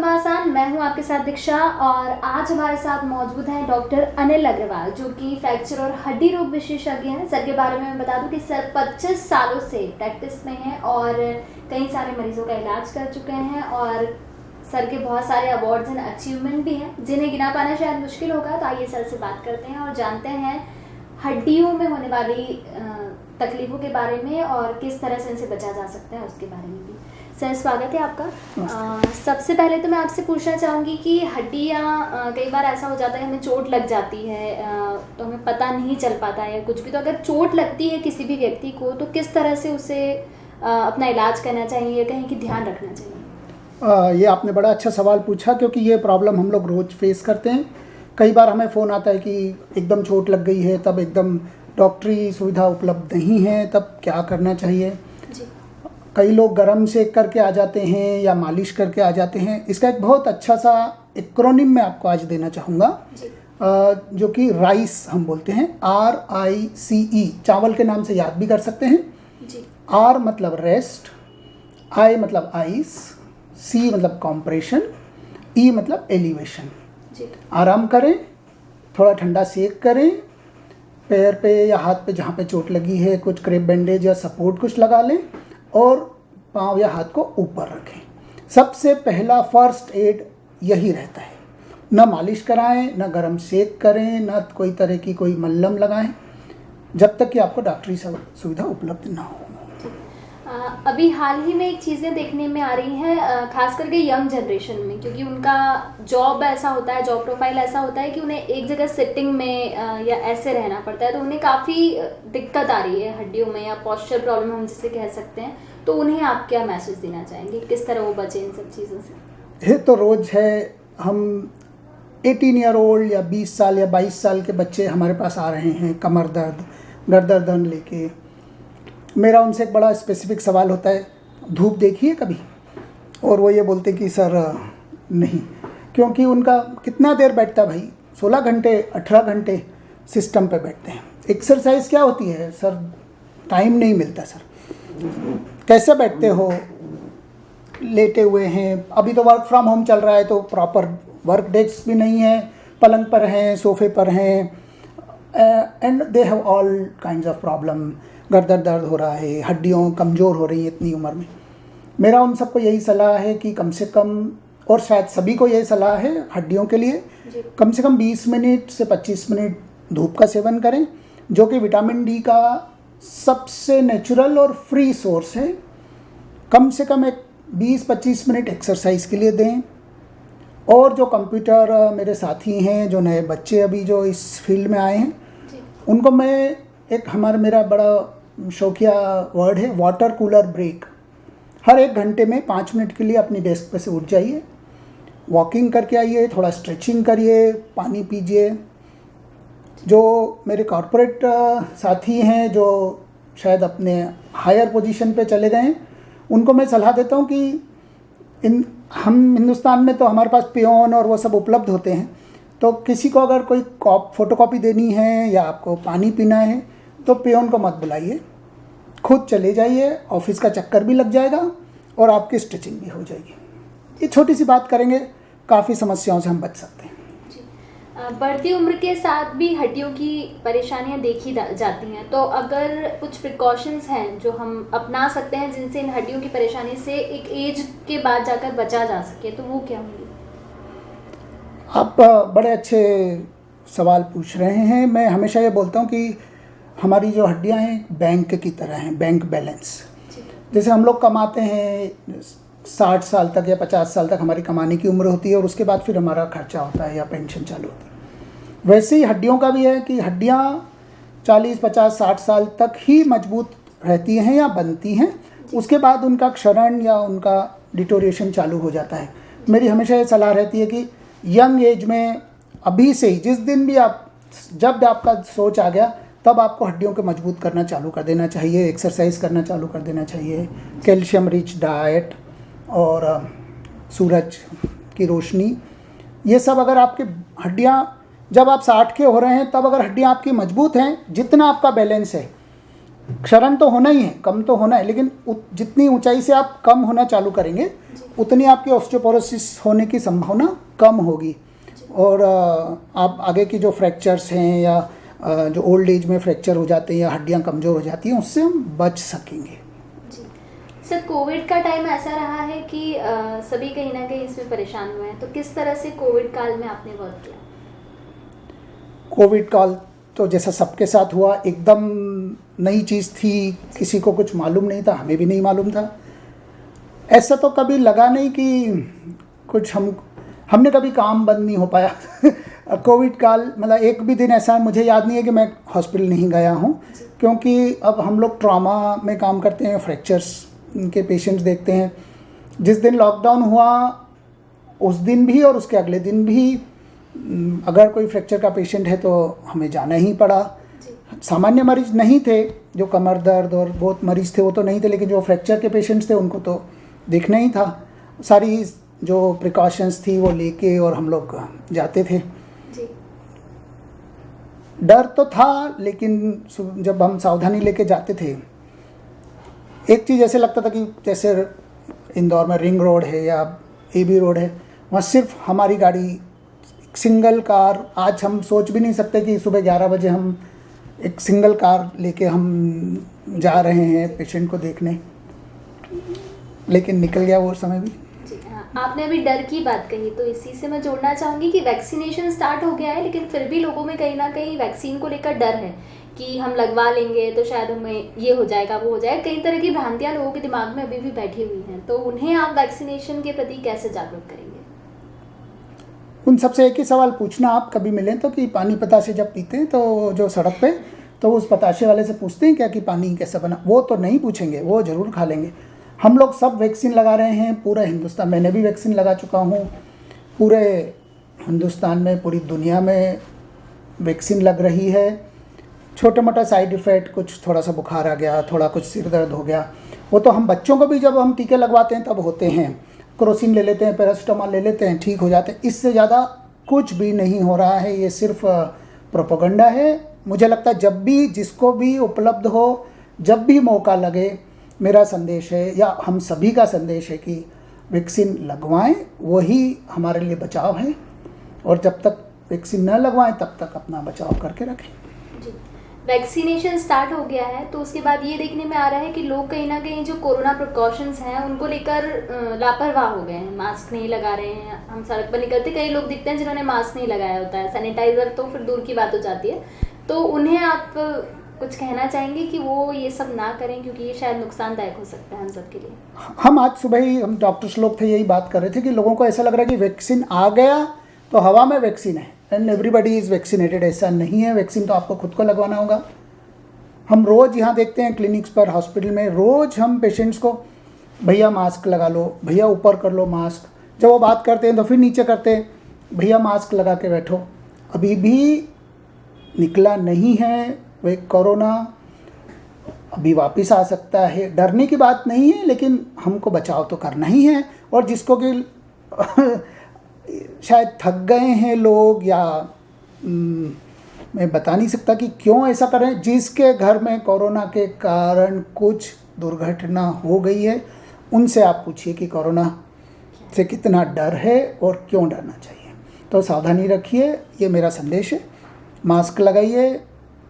घमासान, मैं हूं आपके साथ दीक्षा और आज हमारे साथ मौजूद हैं डॉक्टर अनिल अग्रवाल जो कि फ्रैक्चर और हड्डी रोग विशेषज्ञ हैं। सर के बारे में मैं बता दूं कि सर 25 सालों से प्रैक्टिस में हैं और कई सारे मरीजों का इलाज कर चुके हैं और सर के बहुत सारे अवार्ड्स एंड अचीवमेंट भी हैं जिन्हें गिना पाना शायद मुश्किल होगा। तो आइए सर से बात करते हैं और जानते हैं हड्डियों में होने वाली तकलीफों के बारे में और किस तरह से इनसे बचा जा सकता है उसके बारे में भी। सर स्वागत है आपका। सबसे पहले तो मैं आपसे पूछना चाहूँगी कि हड्डियाँ कई बार ऐसा हो जाता है हमें चोट लग जाती है तो हमें पता नहीं चल पाता है कुछ भी। तो अगर चोट लगती है किसी भी व्यक्ति को तो किस तरह से उसे अपना इलाज करना चाहिए, कहीं कि ध्यान रखना चाहिए? ये आपने बड़ा अच्छा सवाल पूछा क्योंकि ये प्रॉब्लम हम लोग रोज़ फेस करते हैं। कई बार हमें फ़ोन आता है कि एकदम चोट लग गई है, तब एकदम डॉक्टरी सुविधा उपलब्ध नहीं है, तब क्या करना चाहिए। कई लोग गरम सेक करके आ जाते हैं या मालिश करके आ जाते हैं। इसका एक बहुत अच्छा सा एक्रोनिम मैं आपको आज देना चाहूँगा जो कि राइस हम बोलते हैं, RICE। चावल के नाम से याद भी कर सकते हैं। R मतलब रेस्ट, I मतलब आइस, C मतलब कॉम्प्रेशन, E मतलब एलिवेशन। आराम करें, थोड़ा ठंडा सेक करें, पैर पे या हाथ पे जहाँ पे चोट लगी है कुछ क्रेप बैंडेज या सपोर्ट कुछ लगा लें और पाँव या हाथ को ऊपर रखें। सबसे पहला फर्स्ट एड यही रहता है। न मालिश कराएं, न गरम सेक करें, न कोई तरह की कोई मल्लम लगाएं जब तक कि आपको डॉक्टरी सुविधा उपलब्ध ना हो। अभी हाल ही में एक चीज़ें देखने में आ रही हैं खास करके यंग जनरेशन में, क्योंकि उनका जॉब ऐसा होता है, जॉब प्रोफाइल ऐसा होता है कि उन्हें एक जगह सिटिंग में या ऐसे रहना पड़ता है, तो उन्हें काफ़ी दिक्कत आ रही है हड्डियों में या पॉस्चर प्रॉब्लम हम जिसे कह सकते हैं। तो उन्हें आप क्या मैसेज देना चाहेंगे, किस तरह वो बचे इन सब चीज़ों से? ये तो रोज़ है। हम 18 ईयर ओल्ड या 20 साल या 22 साल के बच्चे हमारे पास आ रहे हैं कमर दर्द, गर्दन दर्द लेके। मेरा उनसे एक बड़ा स्पेसिफिक सवाल होता है, धूप देखी है कभी? और वो ये बोलते कि सर नहीं, क्योंकि उनका कितना देर बैठता है भाई, 16 घंटे 18 घंटे सिस्टम पे बैठते हैं। एक्सरसाइज क्या होती है सर? टाइम नहीं मिलता सर। कैसे बैठते हो? लेटे हुए हैं। अभी तो वर्क फ्रॉम होम चल रहा है तो प्रॉपर वर्क डेस्क भी नहीं है, पलंग पर हैं, सोफे पर हैं, and they have all kinds of problem. गर्दन दर्द हो रहा है, हड्डियाँ कमज़ोर हो रही है इतनी उम्र में। मेरा उन सबको यही सलाह है कि कम से कम, और शायद सभी को यही सलाह है हड्डियों के लिए, कम से कम 20 मिनट से 25 मिनट धूप का सेवन करें, जो कि विटामिन डी का सबसे नेचुरल और फ्री सोर्स है। कम से कम एक 20-25 मिनट एक्सरसाइज के लिए दें। और जो कंप्यूटर मेरे साथी हैं, जो नए बच्चे अभी जो इस फील्ड में आए हैं, उनको मैं मेरा बड़ा शौकिया वर्ड है, वाटर कूलर ब्रेक। हर 1 घंटे में 5 मिनट के लिए अपनी डेस्क पे से उठ जाइए, वॉकिंग करके आइए, थोड़ा स्ट्रेचिंग करिए, पानी पीजिए। जो मेरे कॉर्पोरेट साथी हैं जो शायद अपने हायर पोजीशन पे चले गए हैं, उनको मैं सलाह देता हूँ कि हम हिंदुस्तान में तो हमारे पास पियोन और वो सब उपलब्ध होते हैं, तो किसी को अगर कोई फोटोकॉपी देनी है या आपको पानी पीना है तो पियोन को मत बुलाइए, खुद चले जाइए, ऑफिस का चक्कर भी लग जाएगा और आपकी स्ट्रेचिंग भी हो जाएगी। ये छोटी सी बात करेंगे, काफ़ी समस्याओं से हम बच सकते हैं। बढ़ती उम्र के साथ भी हड्डियों की परेशानियां देखी जाती हैं, तो अगर कुछ प्रिकॉशंस हैं जो हम अपना सकते हैं जिनसे इन हड्डियों की परेशानी से एक एज के बाद जाकर बचा जा सके, तो वो क्या होंगी? आप बड़े अच्छे सवाल पूछ रहे हैं। मैं हमेशा ये बोलता हूँ कि हमारी जो हड्डियाँ हैं बैंक की तरह हैं, बैंक बैलेंस। जैसे हम लोग कमाते हैं 60 साल तक या 50 साल तक हमारी कमाने की उम्र होती है और उसके बाद फिर हमारा खर्चा होता है या पेंशन चालू होती है। वैसे ही हड्डियों का भी है कि हड्डियाँ 40, 50, 60 साल तक ही मजबूत रहती हैं या बनती हैं, उसके बाद उनका क्षरण या उनका डिटोरिएशन चालू हो जाता है। मेरी हमेशा ये सलाह रहती है कि यंग एज में अभी से ही, जिस दिन भी जब आपका सोच आ गया तब आपको हड्डियों को मजबूत करना चालू कर देना चाहिए, एक्सरसाइज करना चालू कर देना चाहिए, कैल्शियम रिच डाइट और सूरज की रोशनी, ये सब अगर आपकी हड्डियाँ जब आप 60 के हो रहे हैं तब अगर हड्डियाँ आपकी मजबूत हैं, जितना आपका बैलेंस है, क्षरण तो होना ही है, कम तो होना है, लेकिन जितनी ऊंचाई से आप कम होना चालू करेंगे उतनी आपकी ऑस्टियोपोरोसिस होने की संभावना कम होगी और आप आगे की जो फ्रैक्चर्स हैं या जो ओल्ड एज में फ्रैक्चर हो जाते हैं या हड्डियां कमज़ोर हो जाती हैं उससे हम बच सकेंगे। जी सर, कोविड का टाइम ऐसा रहा है कि सभी कहीं ना कहीं इसमें परेशान हुए हैं, तो किस तरह से कोविड काल में आपने वर्क किया? कोविड काल तो जैसा सबके साथ हुआ, एकदम नई चीज़ थी, किसी को कुछ मालूम नहीं था, हमें भी नहीं मालूम था। ऐसा तो कभी लगा नहीं कि कुछ हमने कभी काम बंद नहीं हो पाया। कोविड काल मतलब एक भी दिन ऐसा मुझे याद नहीं है कि मैं हॉस्पिटल नहीं गया हूँ, क्योंकि अब हम लोग ट्रॉमा में काम करते हैं, फ्रैक्चर्स के पेशेंट्स देखते हैं। जिस दिन लॉकडाउन हुआ उस दिन भी और उसके अगले दिन भी अगर कोई फ्रैक्चर का पेशेंट है तो हमें जाना ही पड़ा। सामान्य मरीज नहीं थे, जो कमर दर्द और बहुत मरीज थे वो तो नहीं थे, लेकिन जो फ्रैक्चर के पेशेंट्स थे उनको तो देखना ही था। सारी जो प्रिकॉशंस थी वो लेके और हम लोग जाते थे। जी। डर तो था, लेकिन जब हम सावधानी लेके जाते थे, एक चीज़ ऐसे लगता था कि जैसे इंदौर में रिंग रोड है या AB रोड है, वहाँ सिर्फ हमारी गाड़ी, सिंगल कार। आज हम सोच भी नहीं सकते कि सुबह 11 बजे हम एक सिंगल कार लेके हम जा रहे हैं पेशेंट को देखने, लेकिन निकल गया वो समय भी। जी हाँ, आपने अभी डर की बात कही, तो इसी से मैं जोड़ना चाहूँगी कि वैक्सीनेशन स्टार्ट हो गया है, लेकिन फिर भी लोगों में कहीं ना कहीं वैक्सीन को लेकर डर है कि हम लगवा लेंगे तो शायद हमें ये हो जाएगा, वो हो जाएगा। कई तरह की भ्रांतियाँ लोगों के दिमाग में अभी भी बैठी हुई हैं, तो उन्हें आप वैक्सीनेशन के प्रति कैसे जागरूक करेंगे? उन सबसे एक ही सवाल पूछना, आप कभी मिलें तो, कि पानी पताशे जब पीते हैं तो जो सड़क पे, तो उस पताशे वाले से पूछते हैं क्या कि पानी कैसा बना? वो तो नहीं पूछेंगे, वो ज़रूर खा लेंगे। हम लोग सब वैक्सीन लगा रहे हैं, पूरा हिंदुस्तान, मैंने भी वैक्सीन लगा चुका हूँ। पूरे हिंदुस्तान में, पूरी दुनिया में वैक्सीन लग रही है। छोटा मोटा साइड इफ़ेक्ट, कुछ थोड़ा सा बुखार आ गया, थोड़ा कुछ सिर दर्द हो गया, वो तो हम बच्चों को भी जब हम टीके लगवाते हैं तब होते हैं। क्रोसिन ले लेते हैं, पैरासिटामोल ले लेते हैं, ठीक हो जाते हैं। इससे ज़्यादा कुछ भी नहीं हो रहा है, ये सिर्फ प्रोपेगेंडा है। मुझे लगता है जब भी जिसको भी उपलब्ध हो, जब भी मौका लगे, मेरा संदेश है या हम सभी का संदेश है कि वैक्सीन लगवाएं, वही हमारे लिए बचाव है। और जब तक वैक्सीन न लगवाएं तब तक अपना बचाव करके रखें। जी, वैक्सीनेशन स्टार्ट हो गया है, तो उसके बाद ये देखने में आ रहा है कि लोग कहीं ना कहीं जो कोरोना प्रिकॉशंस हैं उनको लेकर लापरवाह हो गए हैं। मास्क नहीं लगा रहे हैं, हम सड़क पर निकलते कई लोग दिखते हैं जिन्होंने मास्क नहीं लगाया होता है, सैनिटाइजर तो फिर दूर की बात हो जाती है। तो उन्हें आप कुछ कहना चाहेंगे कि वो ये सब ना करें, क्योंकि ये शायद नुकसानदायक हो सकता है हम सब के लिए? हम आज सुबह ही, हम डॉक्टर्स लोग थे, यही बात कर रहे थे कि लोगों को ऐसा लग रहा है कि वैक्सीन आ गया तो हवा में वैक्सीन है एंड एवरीबडी इज़ वैक्सीनेटेड। ऐसा नहीं है, वैक्सीन तो आपको खुद को लगवाना होगा। हम रोज़ यहाँ देखते हैं क्लिनिक्स पर, हॉस्पिटल में, रोज़ हम पेशेंट्स को, भैया मास्क लगा लो, भैया ऊपर कर लो मास्क। जब वो बात करते हैं तो फिर नीचे करते हैं, भैया मास्क लगा के बैठो। अभी भी निकला नहीं है वे कोरोना, अभी वापस आ सकता है। डरने की बात नहीं है, लेकिन हमको बचाव तो करना ही है। और जिसको कि शायद थक गए हैं लोग, या मैं बता नहीं सकता कि क्यों ऐसा करें, जिसके घर में कोरोना के कारण कुछ दुर्घटना हो गई है, उनसे आप पूछिए कि कोरोना से कितना डर है और क्यों डरना चाहिए। तो सावधानी रखिए, ये मेरा संदेश है। मास्क लगाइए,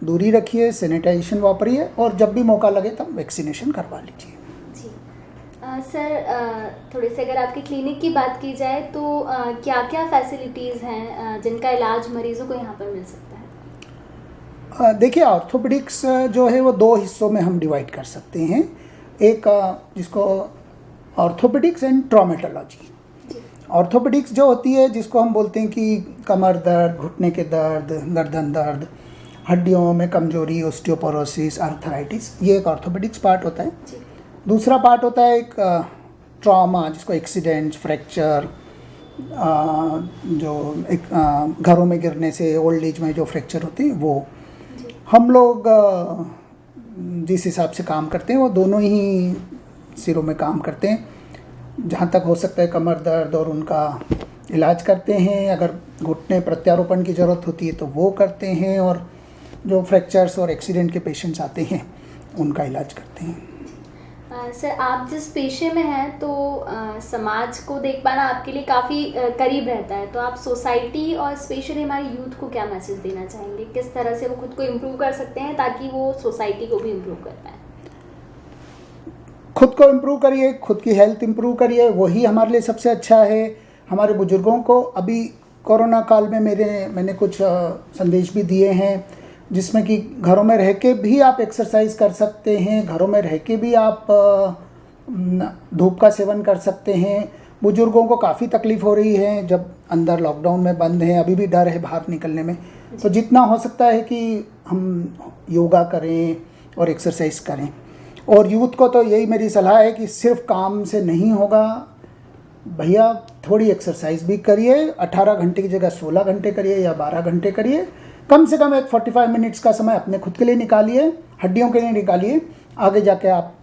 दूरी रखिए, सैनिटाइजेशन वापरिए, और जब भी मौका लगे तब वैक्सीनेशन करवा लीजिए। जी सर, थोड़ी सी अगर आपकी क्लिनिक की बात की जाए तो क्या क्या फैसिलिटीज़ हैं जिनका इलाज मरीजों को यहाँ पर मिल सकता है? देखिए, ऑर्थोपेडिक्स जो है वो 2 हिस्सों में हम डिवाइड कर सकते हैं। एक जिसको ऑर्थोपेडिक्स एंड ट्रॉमेटोलॉजी। ऑर्थोपेडिक्स जो होती है, जिसको हम बोलते हैं कि कमर दर्द, घुटने के दर्द, गर्दन दर्द, हड्डियों में कमजोरी, ऑस्टियोपोरोसिस, आर्थराइटिस, ये एक ऑर्थोपेडिक्स पार्ट होता है। दूसरा पार्ट होता है एक ट्रॉमा, जिसको एक्सीडेंट्स, फ्रैक्चर, जो एक घरों में गिरने से, ओल्ड एज में जो फ्रैक्चर होते हैं, वो हम लोग जिस हिसाब से काम करते हैं वो दोनों ही सिरों में काम करते हैं। जहाँ तक हो सकता है कमर दर्द और उनका इलाज करते हैं, अगर घुटने प्रत्यारोपण की ज़रूरत होती है तो वो करते हैं, और जो फ्रैक्चर्स और एक्सीडेंट के पेशेंट्स आते हैं उनका इलाज करते हैं। सर, आप जिस पेशे में हैं तो समाज को देख पाना आपके लिए काफ़ी करीब रहता है, तो आप सोसाइटी और स्पेशली हमारे यूथ को क्या मैसेज देना चाहेंगे? किस तरह से वो खुद को इम्प्रूव कर सकते हैं ताकि वो सोसाइटी को भी इम्प्रूव कर पाए? खुद को इम्प्रूव करिए, खुद की हेल्थ इम्प्रूव करिए, वही हमारे लिए सबसे अच्छा है। हमारे बुजुर्गों को अभी कोरोना काल में मैंने कुछ संदेश भी दिए हैं, जिसमें कि घरों में रह के भी आप एक्सरसाइज कर सकते हैं, घरों में रह के भी आप धूप का सेवन कर सकते हैं। बुजुर्गों को काफ़ी तकलीफ़ हो रही है, जब अंदर लॉकडाउन में बंद हैं, अभी भी डर है बाहर निकलने में। तो जितना हो सकता है कि हम योगा करें और एक्सरसाइज करें। और यूथ को तो यही मेरी सलाह है कि सिर्फ काम से नहीं होगा भैया, थोड़ी एक्सरसाइज भी करिए। 18 घंटे की जगह 16 घंटे करिए या 12 घंटे करिए। कम से कम एक 45 मिनट्स का समय अपने खुद के लिए निकालिए, हड्डियों के लिए निकालिए। आगे जाके आप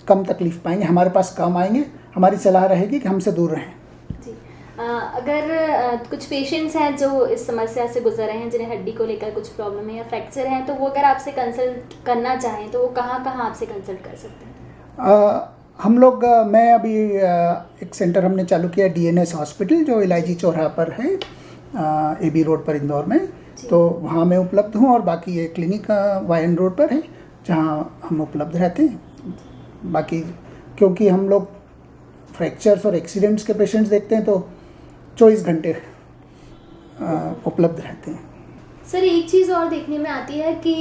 कम तकलीफ पाएंगे, हमारे पास कम आएंगे। हमारी सलाह रहेगी कि हमसे दूर रहें। जी, अगर कुछ पेशेंट्स हैं जो इस समस्या से गुजर रहे हैं, जिन्हें हड्डी को लेकर कुछ प्रॉब्लम है या फ्रैक्चर है, तो वो अगर आपसे कंसल्ट करना चाहें तो वो कहाँ आपसे कंसल्ट कर सकते हैं? हम लोग मैं अभी एक सेंटर हमने चालू किया, DNS हॉस्पिटल, जो इलायची चौराहा पर है, AB रोड पर इंदौर में। तो वहाँ मैं उपलब्ध हूँ, और बाकी ये क्लिनिक YN रोड पर है जहाँ हम उपलब्ध रहते हैं। बाकी क्योंकि हम लोग फ्रैक्चर्स और एक्सीडेंट्स के पेशेंट्स देखते हैं, तो 24 घंटे उपलब्ध रहते हैं। सर, एक चीज़ और देखने में आती है कि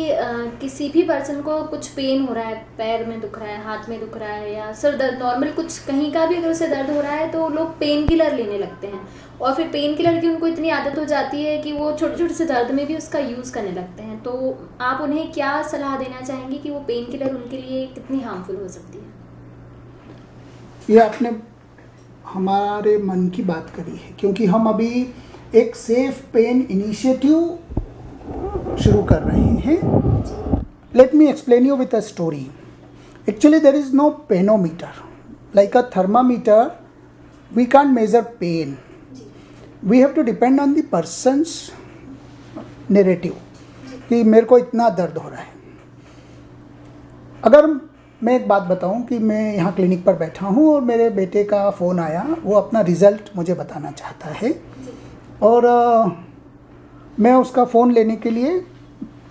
किसी भी पर्सन को कुछ पेन हो रहा है, पैर में दुख रहा है, हाथ में दुख रहा है, या सर दर्द, नॉर्मल कुछ कहीं का भी अगर उसे दर्द हो रहा है तो लोग पेन किलर लेने लगते हैं, और फिर पेन किलर की उनको इतनी आदत हो जाती है कि वो छोटे छोटे से दर्द में भी उसका यूज़ करने लगते हैं। तो आप उन्हें क्या सलाह देना चाहेंगे कि वो पेन किलर उनके लिए कितनी हार्मफुल हो सकती है? ये आपने हमारे मन की बात करी है, क्योंकि हम अभी एक सेफ पेन इनिशिएटिव शुरू कर रहे हैं। Let me explain you with a story. Actually there is no painometer like a thermometer. We can measure pain. We have to depend on the person's narrative कि मेरे को इतना दर्द हो रहा है। अगर मैं एक बात बताऊं कि मैं यहाँ क्लिनिक पर बैठा हूँ और मेरे बेटे का फ़ोन आया, वो अपना रिज़ल्ट मुझे बताना चाहता है, और मैं उसका फ़ोन लेने के लिए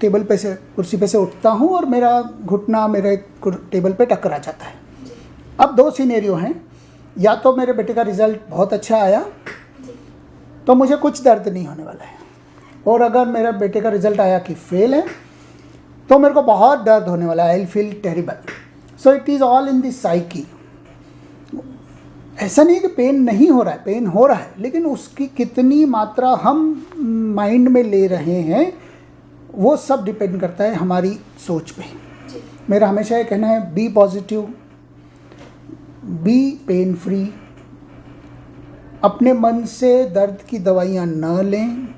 टेबल पे से, कुर्सी पे से उठता हूँ, और मेरा घुटना मेरे टेबल पे टकरा जाता है। अब 2 सिनेरियो हैं, या तो मेरे बेटे का रिज़ल्ट बहुत अच्छा आया तो मुझे कुछ दर्द नहीं होने वाला है, और अगर मेरे बेटे का रिज़ल्ट आया कि फेल है तो मेरे को बहुत दर्द होने वाला है। I will feel terrible. So it is all in the psyche. ऐसा नहीं है कि पेन नहीं हो रहा है, पेन हो रहा है, लेकिन उसकी कितनी मात्रा हम माइंड में ले रहे हैं, वो सब डिपेंड करता है हमारी सोच पे। मेरा हमेशा ये कहना है, be positive, be pain free. अपने मन से दर्द की दवाइयाँ न लें,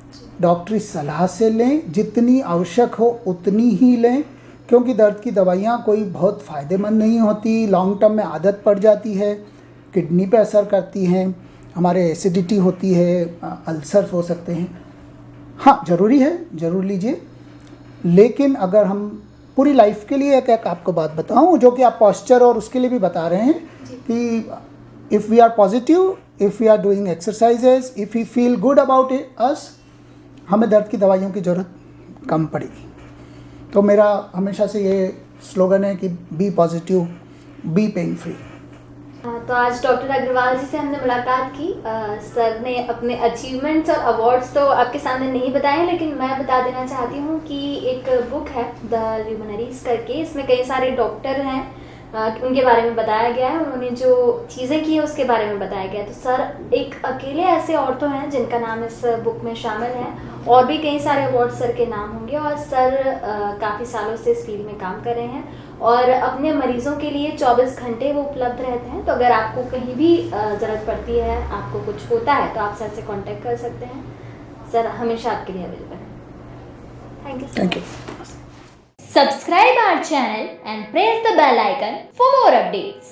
डॉक्टरी सलाह से लें, जितनी आवश्यक हो उतनी ही लें, क्योंकि दर्द की दवाइयाँ कोई बहुत फ़ायदेमंद नहीं होती। लॉन्ग टर्म में आदत पड़ जाती है, किडनी पे असर करती हैं, हमारे एसिडिटी होती है, अल्सर्स हो सकते हैं। हाँ, ज़रूरी है, ज़रूर लीजिए, लेकिन अगर हम पूरी लाइफ के लिए एक आपको बात बताऊं, जो कि आप पॉस्चर और उसके लिए भी बता रहे हैं, कि if we are positive, if we are doing exercises, if we feel good about us, हमें दर्द की दवाइयों की ज़रूरत कम पड़ेगी। तो मेरा हमेशा से ये स्लोगन है कि be positive, be pain free. तो आज डॉक्टर अग्रवाल जी से हमने मुलाकात की। सर ने अपने अचीवमेंट्स और अवार्ड्स तो आपके सामने नहीं बताए, लेकिन मैं बता देना चाहती हूँ कि एक बुक है द ल्यूमिनरीज करके, इसमें कई सारे डॉक्टर हैं, उनके बारे में बताया गया है, उन्होंने जो चीज़ें की है उसके बारे में बताया गया है। तो सर एक अकेले ऐसे औरतों हैं जिनका नाम इस बुक में शामिल है, और भी कई सारे अवार्ड सर के नाम होंगे, और सर काफ़ी सालों से इस फील्ड में काम कर रहे हैं, और अपने मरीजों के लिए 24 घंटे वो उपलब्ध रहते हैं। तो अगर आपको कहीं भी ज़रूरत पड़ती है, आपको कुछ होता है, तो आप सर से कांटेक्ट कर सकते हैं। सर हमेशा आपके लिए अवेलेबल है। Thank you. Subscribe our channel and press the bell icon for more updates.